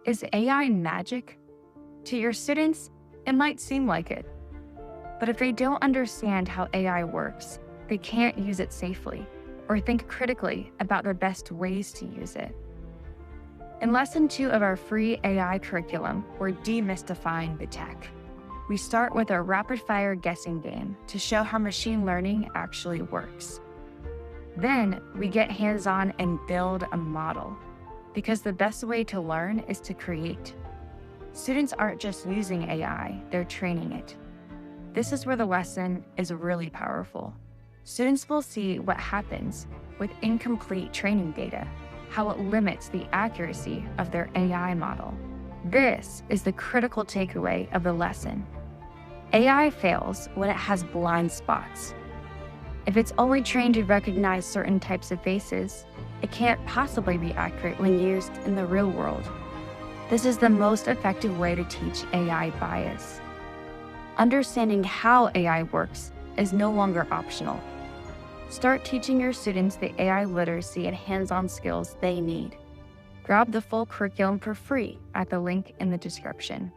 Is AI magic? To your students, it might seem like it. But if they don't understand how AI works, they can't use it safely or think critically about the best ways to use it. In Lesson 2 of our free AI curriculum, we're demystifying the tech. We start with a rapid-fire guessing game to show how machine learning actually works. Then we get hands-on and build a model, because the best way to learn is to create. Students aren't just using AI, they're training it. This is where the lesson is really powerful. Students will see what happens with incomplete training data, how it limits the accuracy of their AI model. This is the critical takeaway of the lesson. AI fails when it has blind spots. If it's only trained to recognize certain types of faces, it can't possibly be accurate when used in the real world. This is the most effective way to teach AI bias. Understanding how AI works is no longer optional. Start teaching your students the AI literacy and hands-on skills they need. Grab the full curriculum for free at the link in the description.